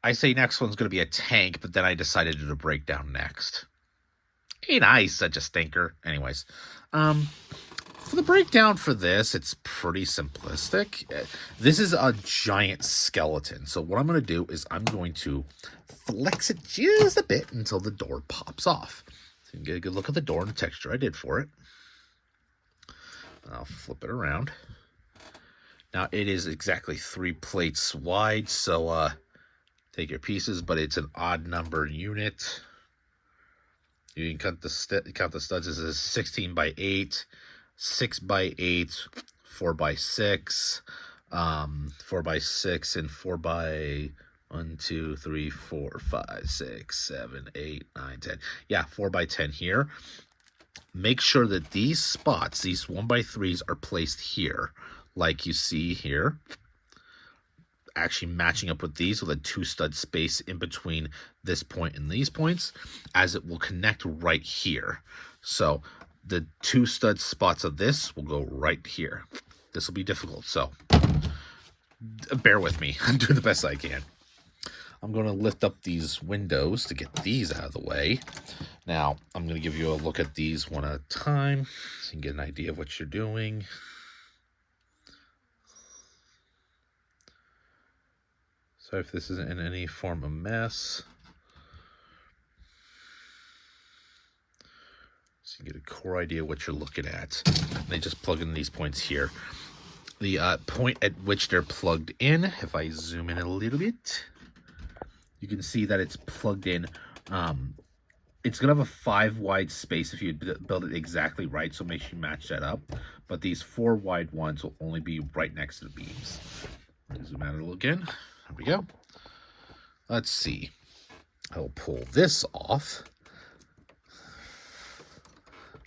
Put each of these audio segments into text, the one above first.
I say next one's going to be a tank, but then I decided to do the breakdown next. Ain't I such a stinker? Anyways, um, for the breakdown for this, it's pretty simplistic. This is a giant skeleton. So what I'm going to do is I'm going to flex it just a bit until the door pops off. So you can get a good look at the door and the texture I did for it. I'll flip it around. Now it is exactly 3 plates wide, so take your pieces, but it's an odd number unit. You can count the studs. This is 16 by 8, 6 by 8, 4 by 6, 4 by 6, and 4 by 1, 2, 3, 4, 5, 6, 7, 8, 9, 10. Yeah, 4 by 10 here. Make sure that these spots, these 1 by 3s, are placed here, like you see here. Actually matching up with these with a 2 stud space in between this point and these points, as it will connect right here. So the 2 stud spots of this will go right here. This will be difficult, so bear with me. I'm doing the best I can. I'm going to lift up these windows to get these out of the way. Now, I'm going to give you a look at these one at a time so you can get an idea of what you're doing. Sorry if this isn't in any form of mess. So you get a core idea of what you're looking at. And they just plug in these points here. The point at which they're plugged in, if I zoom in a little bit, you can see that it's plugged in. It's going to have a 5 wide space if you build it exactly right, so make sure you match that up. But these 4 wide ones will only be right next to the beams. Zoom out a little again. There we go. Let's see. I'll pull this off.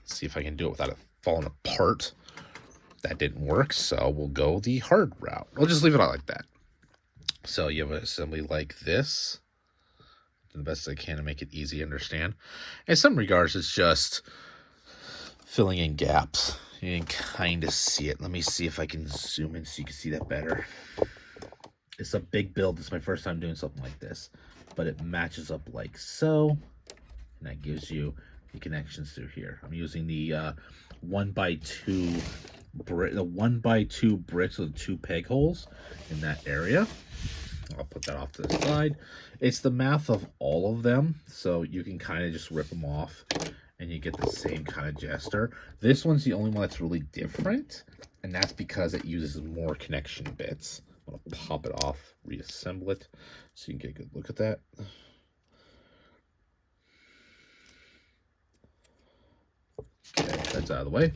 See if I can do it without it falling apart. That didn't work, so we'll go the hard route. We'll just leave it out like that. So you have an assembly like this. Do the best I can to make it easy to understand. In some regards, it's just filling in gaps. You can kind of see it. Let me see if I can zoom in so you can see that better. It's a big build. It's my first time doing something like this, but it matches up like so, and that gives you the connections through here. I'm using the 1x2 bricks with 2 peg holes in that area. I'll put that off to the side. It's the math of all of them, so you can kind of just rip them off and you get the same kind of gesture. This one's the only one that's really different, and that's because it uses more connection bits. I'm going to pop it off, reassemble it, so you can get a good look at that. Okay, that's out of the way.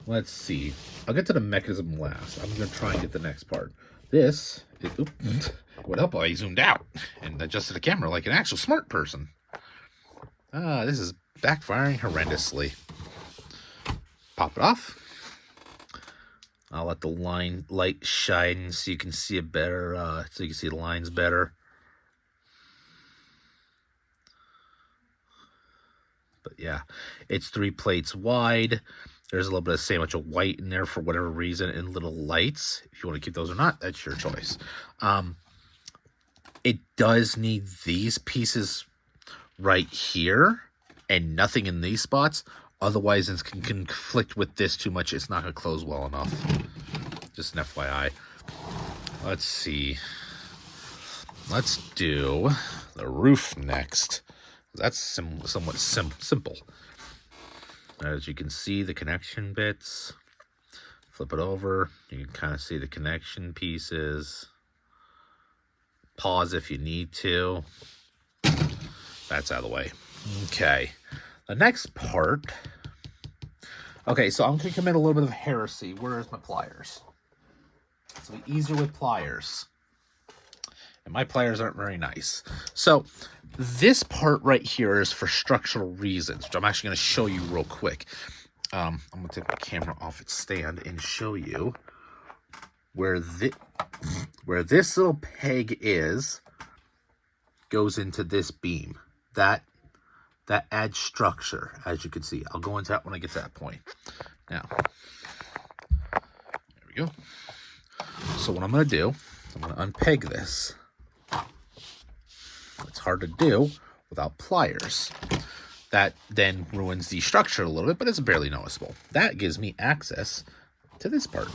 Let's see. I'll get to the mechanism last. I'm going to try and get the next part. This is... Oops. What up? I zoomed out and adjusted the camera like an actual smart person. This is backfiring horrendously. Pop it off. I'll let the light shine so you can see it better, so you can see the lines better. But yeah, it's 3 plates wide. There's a little bit of sandwich of white in there for whatever reason, and little lights. If you want to keep those or not, that's your choice. It does need these pieces right here and nothing in these spots. Otherwise, it can conflict with this too much. It's not going to close well enough. Just an FYI. Let's see. Let's do the roof next. That's somewhat simple. As you can see, the connection bits. Flip it over. You can kind of see the connection pieces. Pause if you need to. That's out of the way. Okay. The next part. Okay, so I'm going to commit a little bit of heresy. Where's my pliers? It's be easier with pliers. And my pliers aren't very nice. So this part right here is for structural reasons, which I'm actually going to show you real quick. I'm going to take the camera off its stand and show you where this little peg goes into this beam. That adds structure, as you can see. I'll go into that when I get to that point. Now, there we go. So what I'm going to do, I'm going to unpeg this. hard to do without pliers. That then ruins the structure a little bit, but it's barely noticeable. That gives me access to this part.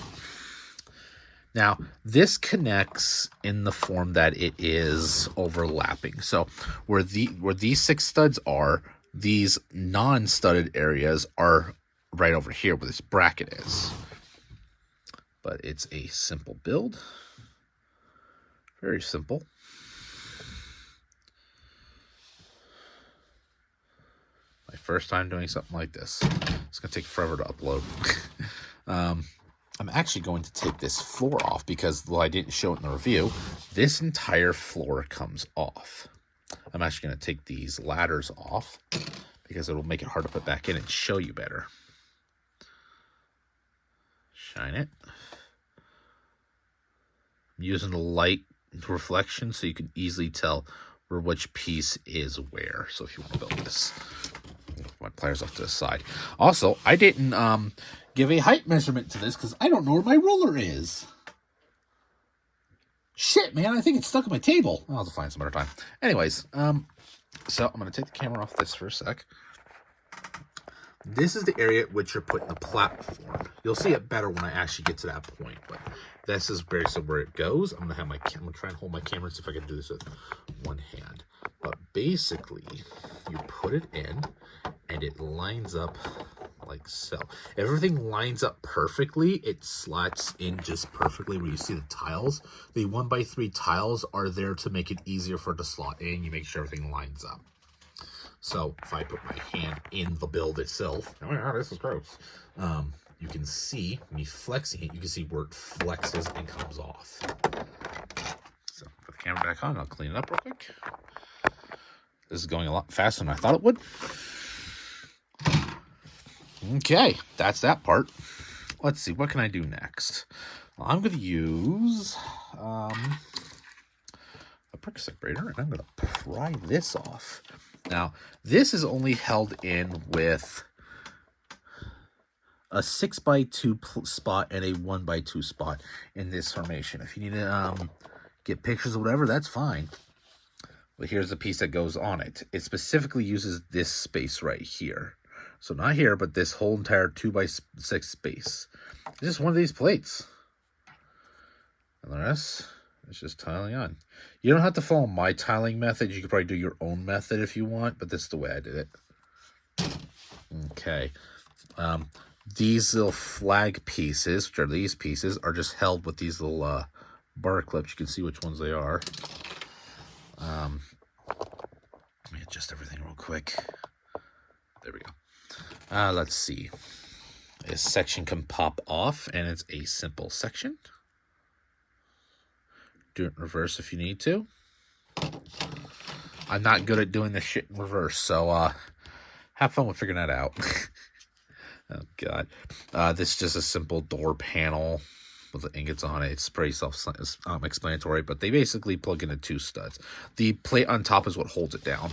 Now, this connects in the form that it is overlapping. So where these 6 studs are, these non-studded areas are right over here where this bracket is. But it's a simple build. Very simple. My first time doing something like this. It's going to take forever to upload. I'm actually going to take this floor off because, well, I didn't show it in the review. This entire floor comes off. I'm actually going to take these ladders off because it'll make it hard to put back in and show you better. Shine it. I'm using a light reflection so you can easily tell where which piece is where. So if you want to build this, my pliers off to the side. Also, I didn't give a height measurement to this because I don't know where my ruler is. Shit, man, I think it's stuck on my table. I'll have to find some other time. Anyways, so I'm going to take the camera off this for a sec. This is the area at which you're putting the platform. You'll see it better when I actually get to that point, but this is basically where it goes. I'm gonna try and hold my camera and see if I can do this with one hand. But basically, you put it in, and it lines up like so. If everything lines up perfectly, it slots in just perfectly where you see the tiles. The 1x3 tiles are there to make it easier for it to slot in. You make sure everything lines up. So if I put my hand in the build itself, oh yeah, this is gross. You can see me flexing it. You can see where it flexes and comes off. So put the camera back on. I'll clean it up real quick. This is going a lot faster than I thought it would. Okay, that's that part. Let's see, what can I do next? Well, I'm going to use a brick separator, and I'm going to pry this off. Now, this is only held in with a 6x2 spot and a 1x2 spot in this formation. If you need to get pictures or whatever, that's fine. But here's the piece that goes on it. It specifically uses this space right here. So not here, but this whole entire 2x6 space. It's just one of these plates. And the rest is just tiling on. You don't have to follow my tiling method. You could probably do your own method if you want, but this is the way I did it. Okay. These little flag pieces, which are these pieces, are just held with these little bar clips. You can see which ones they are. Let me adjust everything real quick. There we go. Let's see. This section can pop off, and it's a simple section. Do it in reverse if you need to. I'm not good at doing this shit in reverse, so have fun with figuring that out. Oh, God. This is just a simple door panel with the ingots on it. It's pretty self-explanatory, but they basically plug into 2 studs. The plate on top is what holds it down.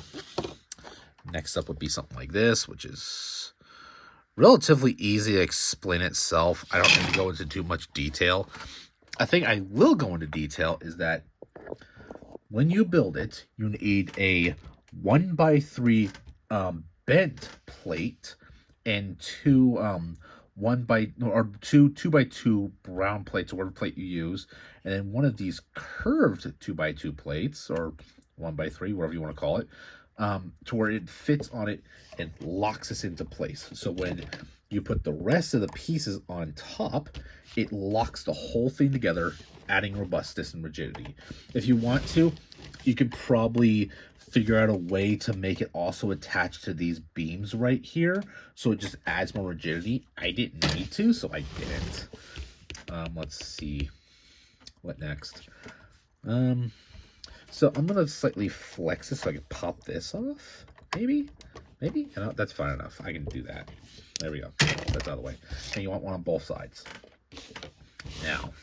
Next up would be something like this, which is relatively easy to explain itself. I don't need to go into too much detail. I think I will go into detail is that when you build it, you need a 1x3 bent plate and 2 2x2 brown plates, or whatever plate you use, and then one of these curved 2x2 plates, or 1x3, whatever you want to call it, to where it fits on it and locks us into place. So when you put the rest of the pieces on top, it locks the whole thing together, adding robustness and rigidity. If you want to, you could probably figure out a way to make it also attach to these beams right here, so it just adds more rigidity. I didn't need to, so I didn't. Let's see. What next? So I'm going to slightly flex this so I can pop this off. Maybe? No, that's fine enough. I can do that. There we go. That's out of the way. And you want one on both sides. Now,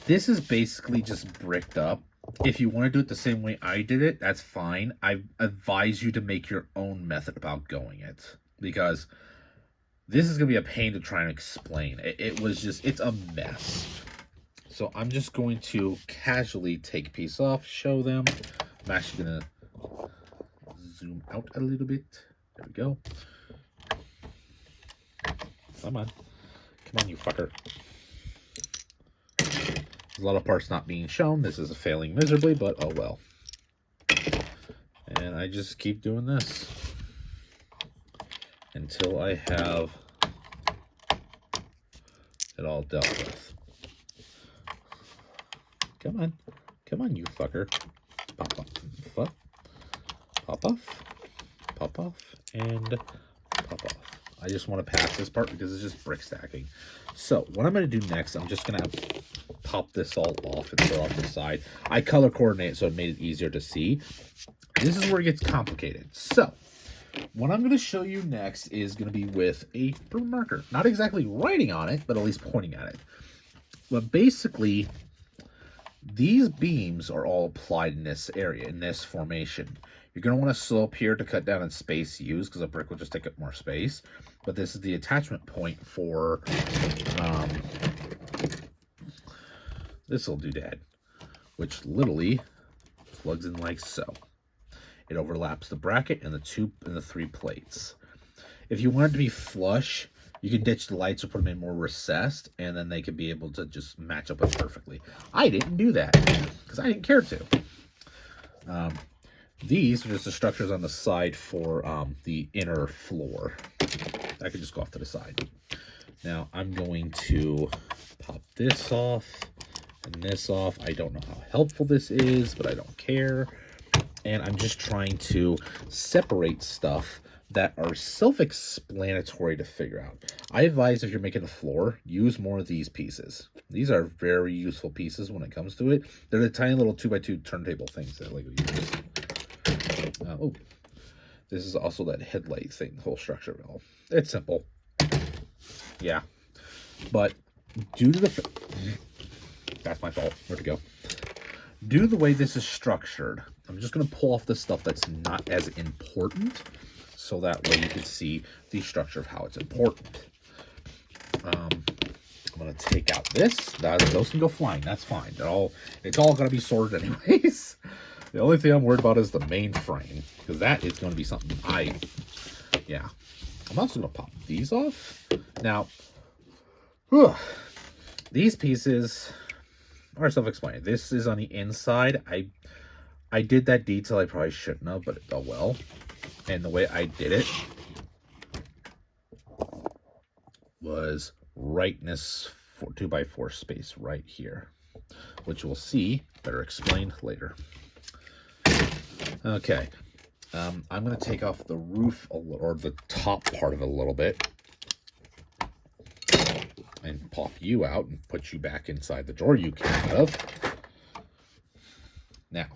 this is basically just bricked up. If you want to do it the same way I did it, that's fine. I advise you to make your own method about going it, because this is going to be a pain to try and explain. It's a mess. So I'm just going to casually take a piece off, show them. I'm actually gonna zoom out a little bit. There we go. Come on. Come on, you fucker. There's a lot of parts not being shown. This is failing miserably, but oh well. And I just keep doing this until I have it all dealt with. Come on. Come on, you fucker. Pop off. Pop off. Pop off. And pop off. I just want to pass this part because it's just brick stacking. So what I'm going to do next, I'm just going to pop this all off and throw off the side. I color coordinate so it made it easier to see. This is where it gets complicated. So what I'm going to show you next is going to be with a broom marker. Not exactly writing on it, but at least pointing at it. But basically, these beams are all applied in this area, in this formation. You're going to want to slope here to cut down on space used because a brick will just take up more space. But this is the attachment point for this will doodad, which literally plugs in like so. It overlaps the bracket and the 3 plates. If you want it to be flush, you can ditch the lights or put them in more recessed, and then they can be able to just match up with perfectly. I didn't do that because I didn't care to. These are just the structures on the side for the inner floor. That could just go off to the side. Now I'm going to pop this off and this off. I don't know how helpful this is, but I don't care. And I'm just trying to separate stuff that are self-explanatory to figure out. I advise if you're making a floor, use more of these pieces. These are very useful pieces when it comes to it. They're the tiny little 2x2 turntable things that Lego uses. Oh, this is also that headlight thing, the whole structure. Well, it's simple. Yeah. But due to the... That's my fault. Where'd it go? Due to the way this is structured, I'm just going to pull off the stuff that's not as important, so that way you can see the structure of how it's important. I'm going to take out this. Those can go flying. That's fine. It's all going to be sorted anyways. The only thing I'm worried about is the main frame, because that is going to be something yeah. I'm also going to pop these off. Now, these pieces are self-explanatory. This is on the inside. I did that detail I probably shouldn't have, but oh well. And the way I did it was right in this 2x4 space right here, which we'll see better explained later. Okay, I'm going to take off the roof a little, or the top part of it a little bit, and pop you out and put you back inside the drawer you came out of. Now,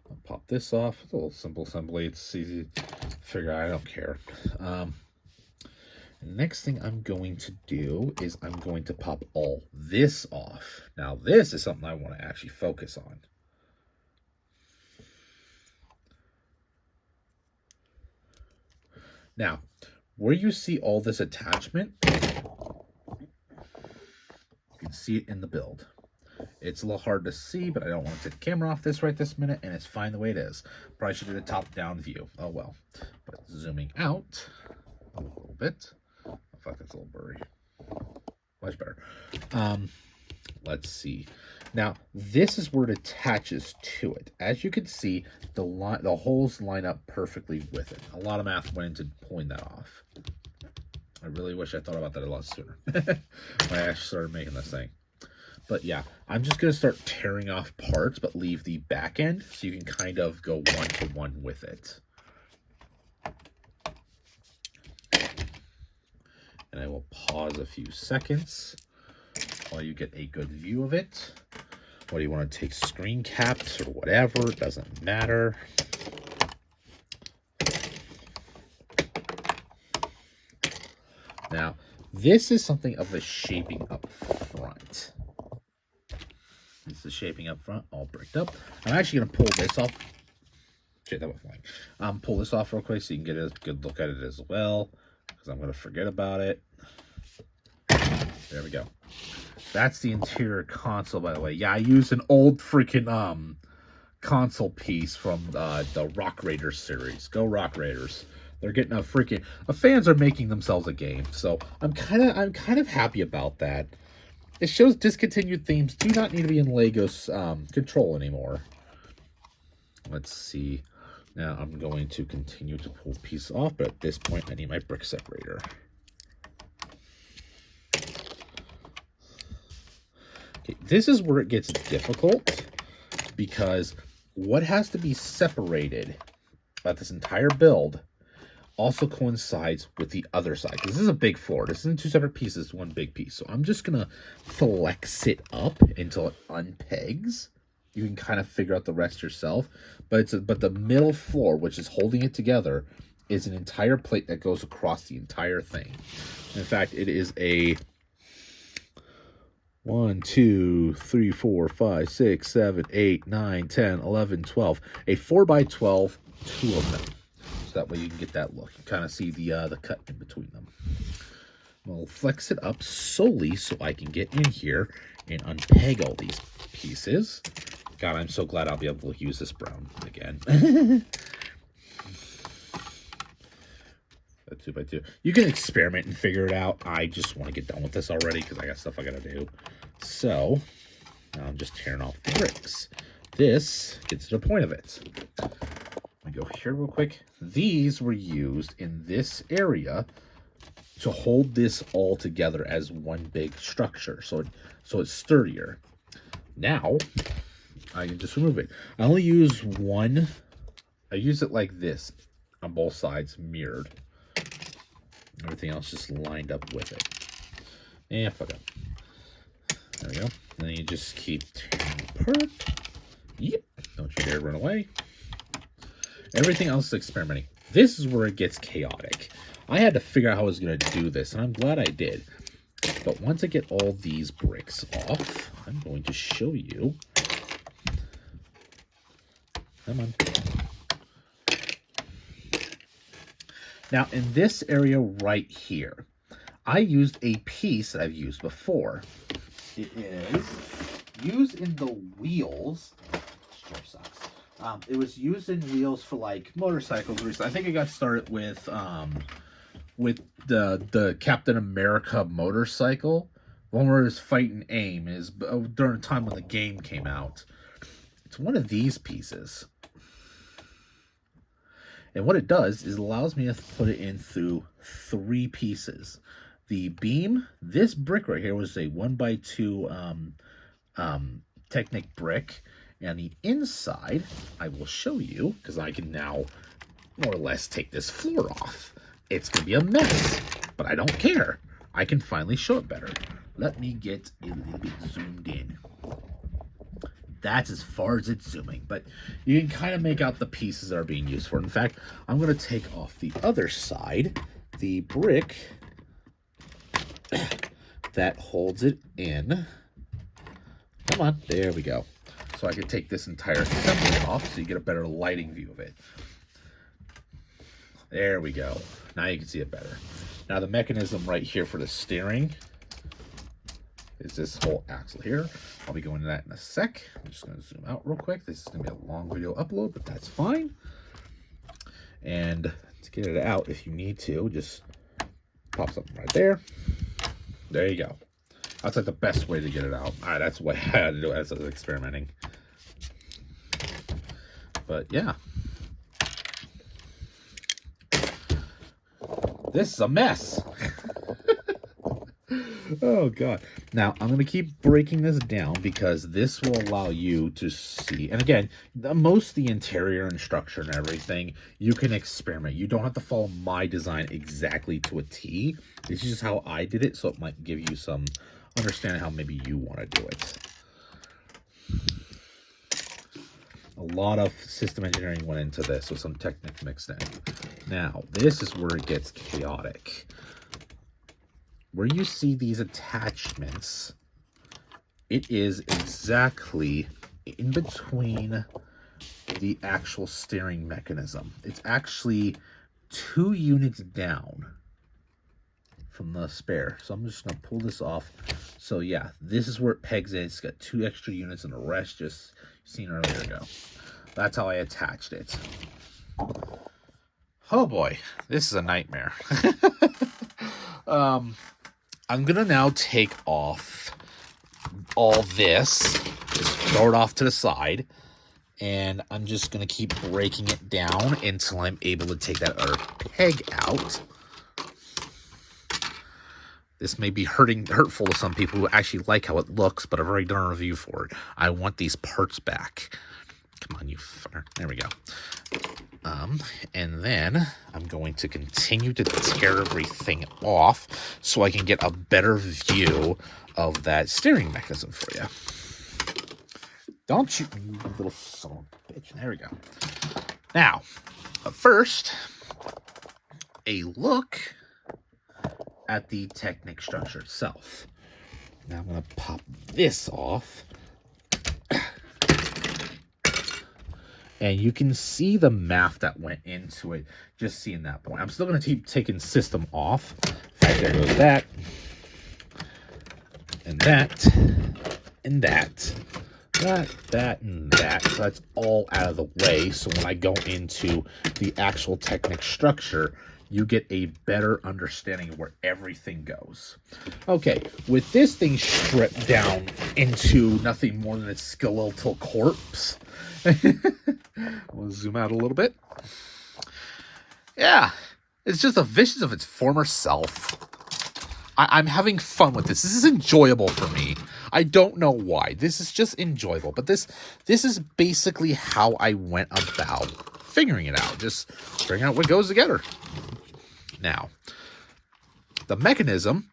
I'll pop this off. It's a little simple assembly. It's easy to figure out. I don't care. Next thing I'm going to do is I'm going to pop all this off. Now, this is something I want to actually focus on. Now, where you see all this attachment, you can see it in the build. It's a little hard to see, but I don't want to take the camera off this right this minute, and it's fine the way it is. Probably should do a top-down view. Oh, well. But zooming out a little bit. Oh, fuck, that's a little blurry. Much better. Let's see. Now, this is where it attaches to it. As you can see, the holes line up perfectly with it. A lot of math went into pulling that off. I really wish I thought about that a lot sooner when I actually started making this thing. But yeah, I'm just going to start tearing off parts, but leave the back end so you can kind of go one-to-one with it. And I will pause a few seconds while you get a good view of it. Whether you want to take screen caps or whatever, it doesn't matter. Now, this is something of a shaping up front. This is shaping up front, all bricked up. I'm actually going to pull this off. Shit, that was flying. Pull this off real quick so you can get a good look at it as well, because I'm going to forget about it. There we go. That's the interior console, by the way. Yeah, I used an old freaking console piece from the Rock Raiders series. Go Rock Raiders! They're getting fans are making themselves a game, so I'm kind of happy about that. It shows discontinued themes do not need to be in Lego's control anymore. Let's see. Now I'm going to continue to pull pieces off, but at this point I need my brick separator. Okay, this is where it gets difficult, because what has to be separated about this entire build also coincides with the other side. Because this is a big floor. This isn't two separate pieces, one big piece. So I'm just going to flex it up until it unpegs. You can kind of figure out the rest yourself. But the middle floor, which is holding it together, is an entire plate that goes across the entire thing. In fact, it is a 1, 2, 3, 4, 5, 6, 7, 8, 9, 10, 11, 12. A 4x12, two of them. So that way you can get that look. You kind of see the cut in between them. We'll flex it up solely so I can get in here and unpeg all these pieces. God, I'm so glad I'll be able to use this brown again. A 2x2. You can experiment and figure it out. I just want to get done with this already because I got stuff I got to do. So, now I'm just tearing off the bricks. This gets to the point of it. Let me go here real quick. These were used in this area to hold this all together as one big structure, so it's sturdier. Now, I can just remove it. I only use one. I use it like this on both sides, mirrored. Everything else just lined up with it. And fuck up. There we go. And then you just keep tearing apart. Yep. Don't you dare run away. Everything else is experimenting. This is where it gets chaotic. I had to figure out how I was going to do this, and I'm glad I did. But once I get all these bricks off, I'm going to show you. Come on. Now, in this area right here, I used a piece that I've used before. It is used in the wheels. Sure sucks. It was used in wheels for like motorcycles. I think it got started with the Captain America motorcycle. One where it was fighting aim is during the time when the game came out. It's one of these pieces. And what it does is it allows me to put it in through 3 pieces. The beam, this brick right here was a 1x2 Technic brick. And the inside, I will show you, because I can now more or less take this floor off. It's going to be a mess, but I don't care. I can finally show it better. Let me get a little bit zoomed in. That's as far as it's zooming, but you can kind of make out the pieces that are being used for it. In fact, I'm going to take off the other side, the brick that holds it in. Come on, there we go. So I can take this entire assembly off so you get a better lighting view of it. There we go. Now you can see it better. Now the mechanism right here for the steering is this whole axle here. I'll be going to that in a sec. I'm just going to zoom out real quick. This is going to be a long video upload, but that's fine. And to get it out, if you need to, just pop something right there. There you go. That's like the best way to get it out. That's the way I had to do it as I was experimenting. But yeah. This is a mess. Oh god. Now I'm going to keep breaking this down because this will allow you to see, and again, most of the interior and structure and everything you can experiment. You don't have to follow my design exactly to a T. This is just how I did it, so it might give you some understanding how maybe you want to do it. A lot of system engineering went into this with some technique mixed in. Now this is where it gets chaotic. Where you see these attachments, it is exactly in between the actual steering mechanism. It's actually 2 units down from the spare. So I'm just going to pull this off. So yeah, this is where it pegs in. It's got 2 extra units and the rest just seen earlier ago. That's how I attached it. Oh boy, this is a nightmare. I'm gonna now take off all this, just throw it off to the side, and I'm just gonna keep breaking it down until I'm able to take that other peg out. This may be hurtful to some people who actually like how it looks, but I've already done a review for it. I want these parts back. Come on, you fucker. There we go. And then I'm going to continue to tear everything off so I can get a better view of that steering mechanism for you. Don't shoot me, you little son of a bitch. There we go. Now, first, a look at the Technic structure itself. Now I'm going to pop this off. And you can see the math that went into it, just seeing that point. I'm still going to keep taking system off. In fact, there goes that. And that. And that. That, and that. So that's all out of the way. So when I go into the actual Technic structure, you get a better understanding of where everything goes. Okay, with this thing stripped down into nothing more than a skeletal corpse. We'll zoom out a little bit. Yeah, it's just a vision of its former self. I'm having fun with this. This is enjoyable for me. I don't know why. This is just enjoyable. But this is basically how I went about figuring it out. Just figuring out what goes together. Now, the mechanism,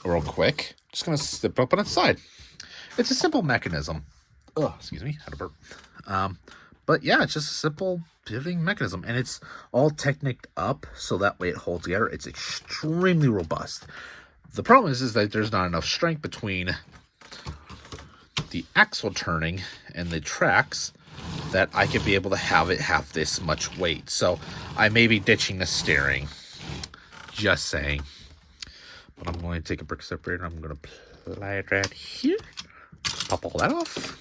real quick, just going to step up on its side. It's a simple mechanism. Oh, excuse me, had a burp. But yeah, it's just a simple pivoting mechanism, and it's all technicked up so that way it holds together. It's extremely robust. The problem is that there's not enough strength between the axle turning and the tracks that I could be able to have it have this much weight. So I may be ditching the steering. Just saying. But I'm going to take a brick separator. I'm going to apply it right here. Pop all that off.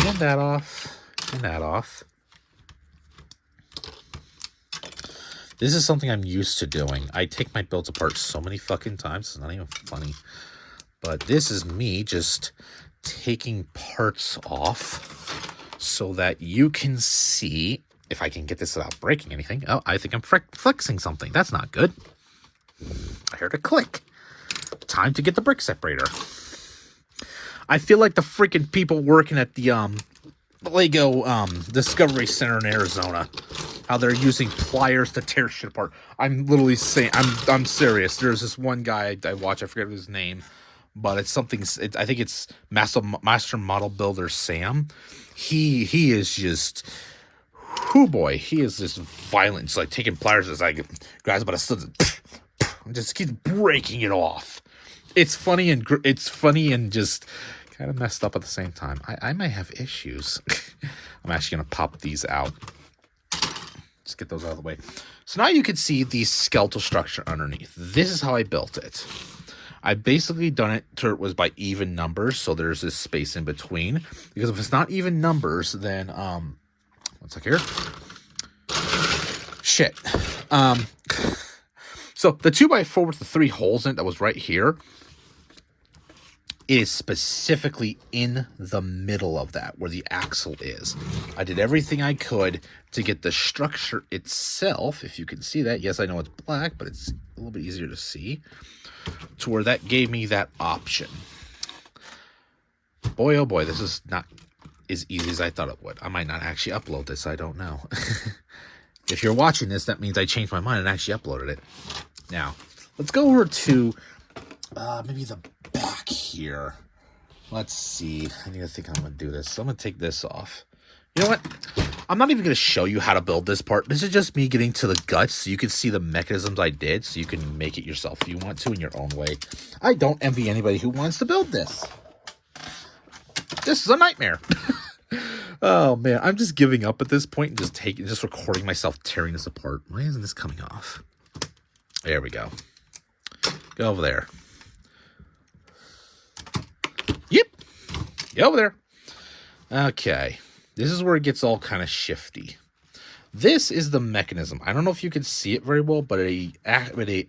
And that off. And that off. This is something I'm used to doing. I take my builds apart so many fucking times. It's not even funny. But this is me just taking parts off so that you can see if I can get this without breaking anything. Oh, I think I'm flexing something. That's not good. I heard a click. Time to get the brick separator. I feel like the freaking people working at the Lego Discovery Center in Arizona. How they're using pliers to tear shit apart. I'm literally saying, I'm serious. There's this one guy I watch, I forget his name, but it's something, I think it's Master Model Builder Sam. He is just, oh boy, he is just violent. It's like taking pliers as I grabs about a stud and just keeps breaking it off. It's funny and just kind of messed up at the same time. I might have issues. I'm actually gonna pop these out. Just get those out of the way. So now you can see the skeletal structure underneath. This is how I built it. I basically done it to it was by even numbers, so there's this space in between. Because if it's not even numbers, then one sec here. Shit. So the 2x4 with the 3 holes in it that was right here is specifically in the middle of that, where the axle is. I did everything I could to get the structure itself, if you can see that. Yes, I know it's black, but it's a little bit easier to see, to where that gave me that option. Boy, oh boy, this is not as easy as I thought it would. I might not actually upload this, I don't know. If you're watching this, that means I changed my mind and actually uploaded it. Now, let's go over to maybe the back here. Let's see. I need to think I'm going to do this. So I'm going to take this off. You know what? I'm not even going to show you how to build this part. This is just me getting to the guts so you can see the mechanisms I did, so you can make it yourself if you want to in your own way. I don't envy anybody who wants to build this. This is a nightmare. Oh man, I'm just giving up at this point and just recording myself tearing this apart. Why isn't this coming off? There we go. Go over there. Yep. Get over there. Okay. This is where it gets all kind of shifty. This is the mechanism. I don't know if you can see it very well, but a axle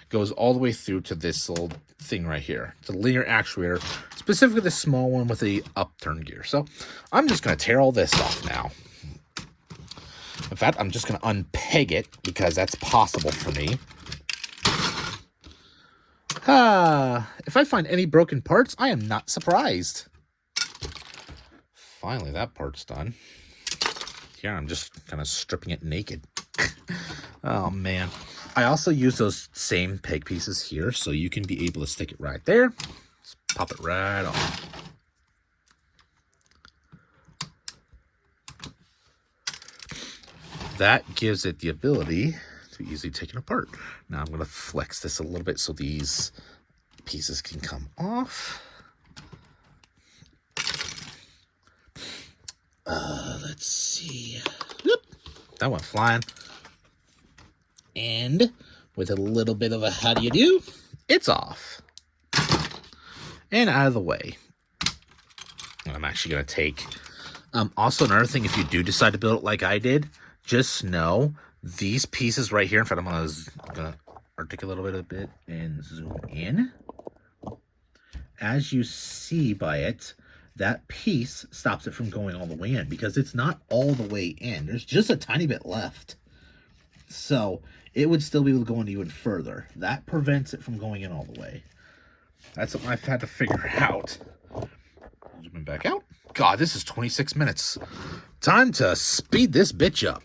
goes all the way through to this little thing right here. It's a linear actuator, specifically the small one with the upturn gear. So I'm just going to tear all this off now. In fact, I'm just going to unpeg it because that's possible for me. If I find any broken parts, I am not surprised. Finally, that part's done. Here, I'm just kind of stripping it naked. Oh, man. I also use those same peg pieces here, so you can be able to stick it right there. Just pop it right on. That gives it the ability to be easily taken apart. Now I'm going to flex this a little bit so these pieces can come off. Let's see. Whoop. That went flying. And with a little bit of a how do you do, it's off. And out of the way. And I'm actually going to take... also, another thing, if you do decide to build it like I did, just know these pieces right here. In fact, I'm going to articulate a little bit and zoom in. As you see by it, that piece stops it from going all the way in because it's not all the way in. There's just a tiny bit left. So it would still be able to go in even further. That prevents it from going in all the way. That's something I've had to figure out. Zooming back out. God, this is 26 minutes. Time to speed this bitch up.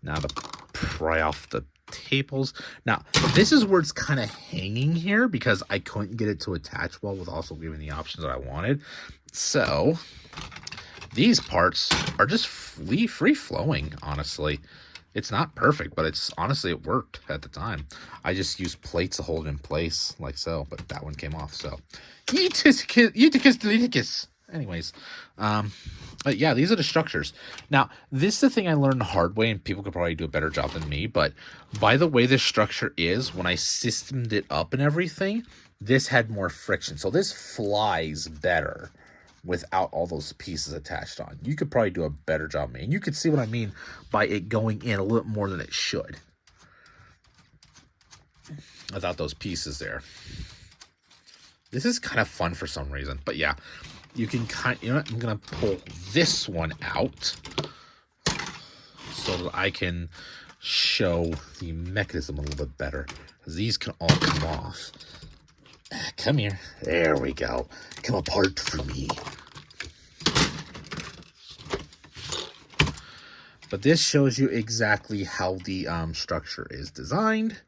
Now to pry off the tables. Now, this is where it's kind of hanging here because I couldn't get it to attach well with also giving the options that I wanted. So, these parts are just free-flowing, honestly. It's not perfect, but it's honestly, it worked at the time. I just used plates to hold it in place, like so, but that one came off, so. Eutychus. Anyways, but yeah, these are the structures. Now, this is the thing I learned the hard way, and people could probably do a better job than me, but by the way this structure is, when I systemed it up and everything, this had more friction. So this flies better without all those pieces attached on. You could probably do a better job, man. And you could see what I mean by it going in a little more than it should. Without those pieces there. This is kind of fun for some reason. But yeah, you can you know what? I'm going to pull this one out so that I can show the mechanism a little bit better. These can all come off. Come here. There we go. Come apart for me. But this shows you exactly how the structure is designed.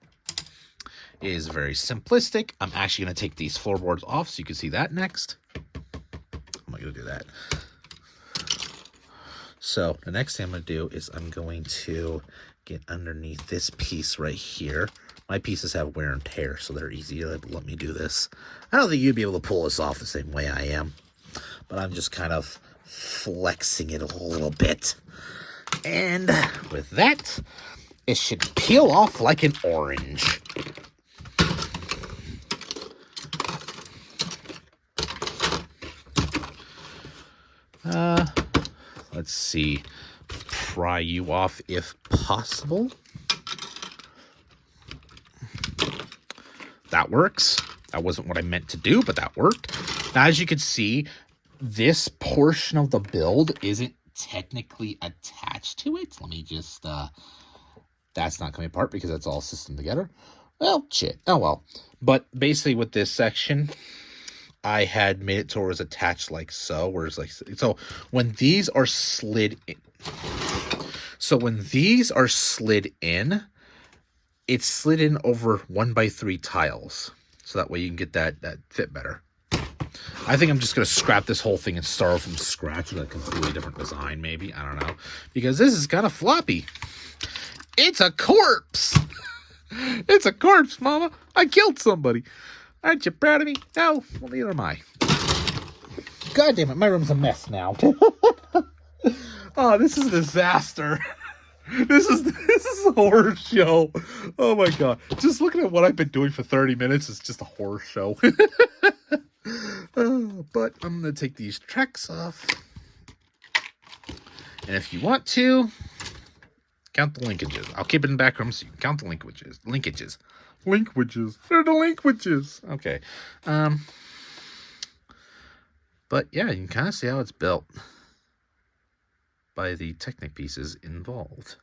It is very simplistic. I'm actually going to take these floorboards off so you can see that next. I'm not going to do that. So the next thing I'm going to do is I'm going to get underneath this piece right here. My pieces have wear and tear, so they're easy to let me do this. I don't think you'd be able to pull this off the same way I am. But I'm just kind of flexing it a little bit. And with that, it should peel off like an orange. Let's see. Pry you off if possible. That works. That wasn't what I meant to do, but that worked. Now, as you can see, this portion of the build isn't technically attached to it. Let me just, that's not coming apart because that's all system together. Well, shit. Oh, well. But basically with this section, I had made it to where it was attached like so, where it's like, so when these are slid in, it's slid in over 1x3 tiles. So that way you can get that fit better. I think I'm just going to scrap this whole thing and start from scratch with a completely different design, maybe. I don't know. Because this is kind of floppy. It's a corpse. It's a corpse, mama. I killed somebody. Aren't you proud of me? No. Well, neither am I. God damn it. My room's a mess now. Oh, this is a disaster. This is a horror show. Oh my god. Just looking at what I've been doing for 30 minutes is just a horror show. But I'm going to take these tracks off. And if you want to, count the linkages. I'll keep it in background so you can count the linkages. Linkages. They're the linkages. Okay. But yeah, you can kind of see how it's built by the Technic pieces involved.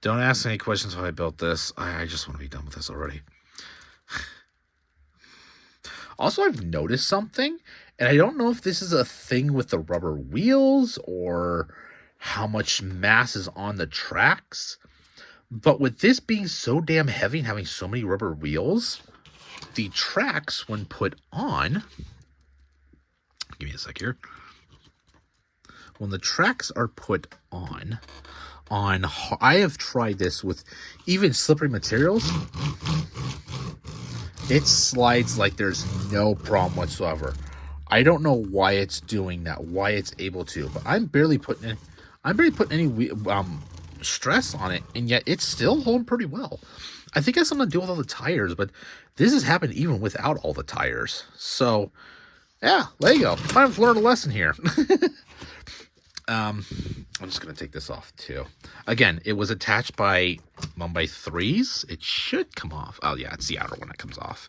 Don't ask any questions how I built this. I just want to be done with this already. Also, I've noticed something, and I don't know if this is a thing with the rubber wheels or how much mass is on the tracks, but with this being so damn heavy and having so many rubber wheels, the tracks, when put on, give me a sec here. When the tracks are put on, I have tried this with even slippery materials. It slides like there's no problem whatsoever. I don't know why it's doing that, why it's able to, but I'm barely putting any stress on it, and yet it's still holding pretty well. I think it has something to do with all the tires, but this has happened even without all the tires. So, yeah, there you go. I've learned a lesson here. I'm just going to take this off, too. Again, it was attached by 1x3s. It should come off. Oh, yeah, it's the outer one that comes off.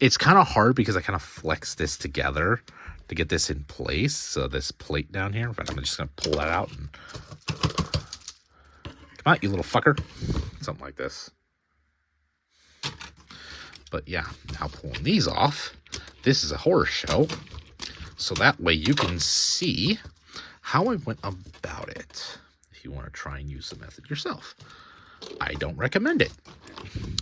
It's kind of hard because I kind of flex this together to get this in place. So this plate down here, in fact, I'm just going to pull that out. And come on, you little fucker. Something like this. But yeah, now pulling these off, this is a horror show. So that way you can see how I went about it. If you want to try and use the method yourself. I don't recommend it.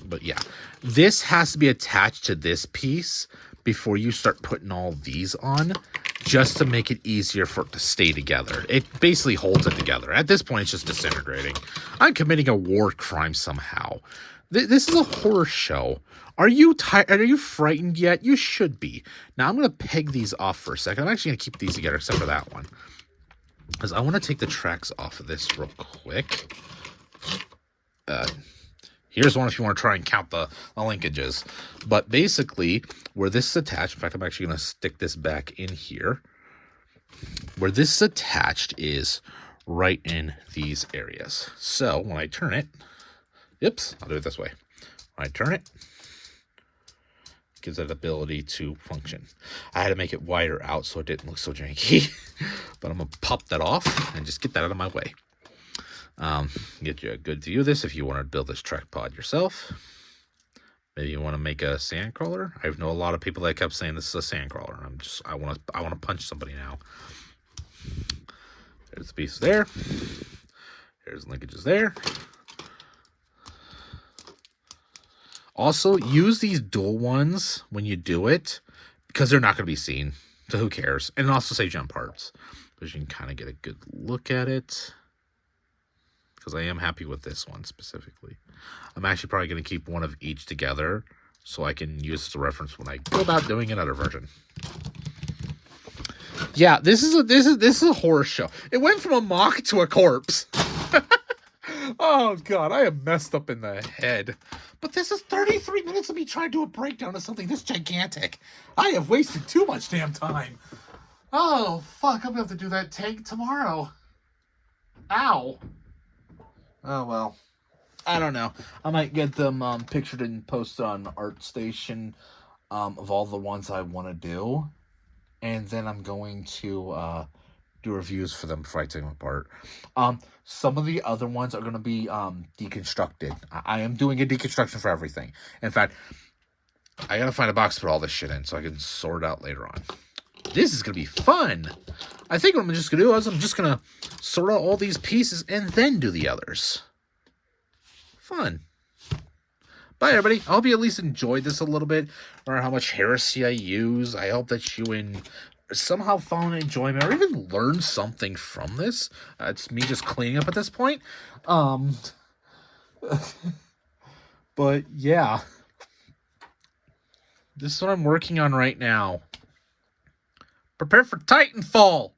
But yeah, this has to be attached to this piece before you start putting all these on, just to make it easier for it to stay together. It basically holds it together. At this point, it's just disintegrating. I'm committing a war crime somehow. This is a horror show. Are you tired? Are you frightened yet? You should be. Now, I'm going to peg these off for a second. I'm actually going to keep these together, except for that one, because I want to take the tracks off of this real quick. Here's one if you want to try and count the linkages. But basically, where this is attached, in fact, I'm actually going to stick this back in here. Where this is attached is right in these areas. So when I turn it, oops, I'll do it this way. When I turn it, it gives it ability to function. I had to make it wider out so it didn't look so janky. But I'm going to pop that off and just get that out of my way. Get you a good view of this if you want to build this track pod yourself. Maybe you want to make a sand crawler. I know a lot of people that kept saying this is a sand crawler. I want to punch somebody now. There's the piece there. There's linkages there. Also, use these dual ones when you do it, because they're not going to be seen. So who cares? And it also saves you on parts, because you can kind of get a good look at it. Because I am happy with this one specifically. I'm actually probably going to keep one of each together so I can use as a reference when I go about doing another version. Yeah, this is a horror show. It went from a mock to a corpse. Oh god, I am messed up in the head. But this is 33 minutes of me trying to do a breakdown of something this gigantic. I have wasted too much damn time. Oh fuck, I'm gonna have to do that tank tomorrow. Ow. Oh, well, I don't know. I might get them pictured and posted on ArtStation of all the ones I want to do. And then I'm going to do reviews for them before I take them apart. Some of the other ones are going to be deconstructed. I am doing a deconstruction for everything. In fact, I got to find a box to put all this shit in so I can sort it out later on. This is going to be fun. I think what I'm just going to do is I'm just going to sort out all these pieces and then do the others. Fun. Bye, everybody. I hope you at least enjoyed this a little bit, or how much heresy I use. I hope that you somehow found enjoyment or even learned something from this. It's me just cleaning up at this point. But, yeah. This is what I'm working on right now. Prepare for Titanfall.